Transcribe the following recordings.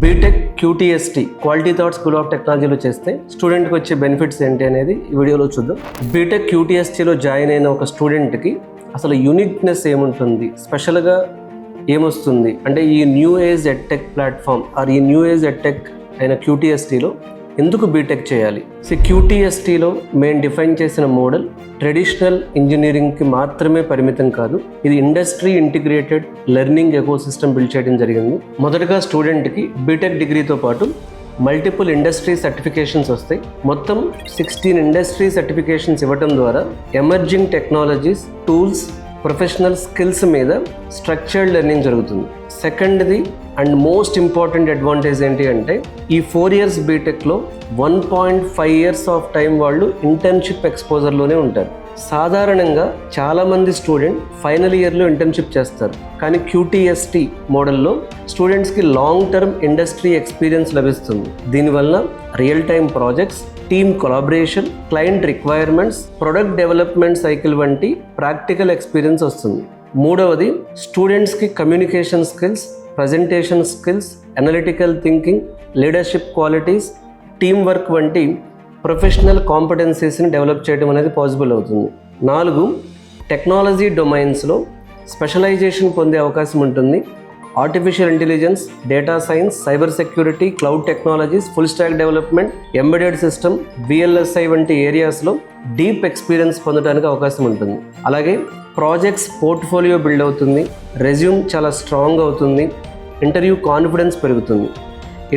BTech QTST quality thought school of టెక్నాలజీలో చేస్తే స్టూడెంట్కి వచ్చే బెనిఫిట్స్ ఏంటి అనేది ఈ వీడియోలో చూద్దాం. బీటెక్ QTSTలో జాయిన్ అయిన ఒక స్టూడెంట్కి అసలు యూనిక్నెస్ ఏముంటుంది, స్పెషల్గా ఏమొస్తుంది అంటే ఈ న్యూ ఏజ్ ఎడ్టెక్ ప్లాట్ఫామ్ ఈ న్యూ ఏజ్ ఎడ్టెక్ అయిన QTSTలో ఎందుకు బీటెక్ చేయాలి? QTSTలో మేము డిఫైన్ చేసిన మోడల్ ట్రెడిషనల్ ఇంజనీరింగ్కి మాత్రమే పరిమితం కాదు, ఇది industry integrated learning ecosystem build చేయడం జరిగింది. మొదటగా స్టూడెంట్కి బీటెక్ డిగ్రీతో పాటు మల్టిపుల్ ఇండస్ట్రీ సర్టిఫికేషన్స్ వస్తాయి. మొత్తం 16 ఇండస్ట్రీ సర్టిఫికేషన్స్ ఇవ్వడం ద్వారా emerging technologies, tools, professional skills మీద స్ట్రక్చర్డ్ లెర్నింగ్ జరుగుతుంది. సెకండ్ది అండ్ మోస్ట్ ఇంపార్టెంట్ అడ్వాంటేజ్ ఏంటి అంటే ఈ 4 years బీటెక్లో 1.5 years ఆఫ్ టైం వాళ్ళు ఇంటర్న్షిప్ ఎక్స్పోజర్లోనే ఉంటారు. సాధారణంగా చాలామంది స్టూడెంట్ ఫైనల్ ఇయర్లో ఇంటర్న్షిప్ చేస్తారు, కానీ QTST మోడల్లో స్టూడెంట్స్కి లాంగ్ టర్మ్ ఇండస్ట్రీ ఎక్స్పీరియన్స్ లభిస్తుంది. దీనివల్ల real time projects, team collaboration, client requirements, product development cycle వంటి ప్రాక్టికల్ ఎక్స్పీరియన్స్ వస్తుంది. మూడవది స్టూడెంట్స్కి communication skills, presentation skills, analytical thinking, leadership qualities, team work వంటి ప్రొఫెషనల్ కాంపిటెన్సీస్ని డెవలప్ చేయడం అనేది పాసిబుల్ అవుతుంది. 4 టెక్నాలజీ డొమైన్స్లో స్పెషలైజేషన్ పొందే అవకాశం ఉంటుంది. Artificial intelligence, data science, cyber security, cloud technologies, full stack development, embedded system, VLSI వంటి ఏరియాస్లో డీప్ ఎక్స్పీరియన్స్ పొందడానికి అవకాశం ఉంటుంది. అలాగే ప్రాజెక్ట్స్ పోర్ట్ఫోలియో బిల్డ్ అవుతుంది, రెజ్యూమ్ చాలా స్ట్రాంగ్ అవుతుంది, ఇంటర్వ్యూ కాన్ఫిడెన్స్ పెరుగుతుంది.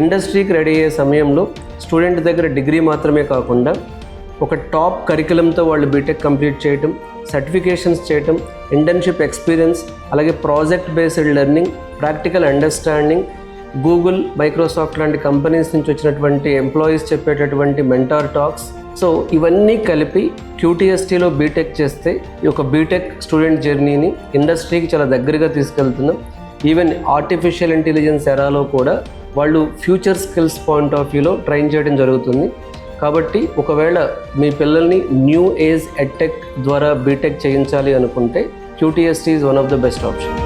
ఇండస్ట్రీకి రెడీ అయ్యే సమయంలో స్టూడెంట్ దగ్గర డిగ్రీ మాత్రమే కాకుండా ఒక టాప్ కరికులంతో వాళ్ళు బీటెక్ కంప్లీట్ చేయటం, సర్టిఫికేషన్స్ చేయటం, ఇంటర్న్షిప్ ఎక్స్పీరియన్స్, అలాగే project based learning, practical understanding, Google, Microsoft లాంటి కంపెనీస్ నుంచి వచ్చినటువంటి ఎంప్లాయీస్ చెప్పేటటువంటి మెంటార్ టాక్స్. సో ఇవన్నీ కలిపి QTSTలో బీటెక్ చేస్తే ఈ యొక్క బీటెక్ స్టూడెంట్ జర్నీని ఇండస్ట్రీకి చాలా దగ్గరగా తీసుకెళ్తున్నాం. ఈవెన్ ఆర్టిఫిషియల్ ఇంటెలిజెన్స్ ఎరాలో కూడా వాళ్ళు ఫ్యూచర్ స్కిల్స్ పాయింట్ ఆఫ్ వ్యూలో ట్రైన్ చేయడం జరుగుతుంది. కాబట్టి ఒకవేళ మీ పిల్లల్ని న్యూ ఏజ్ ఎడ్టెక్ ద్వారా బీటెక్ చేయించాలి అనుకుంటే QTST is one of the best option.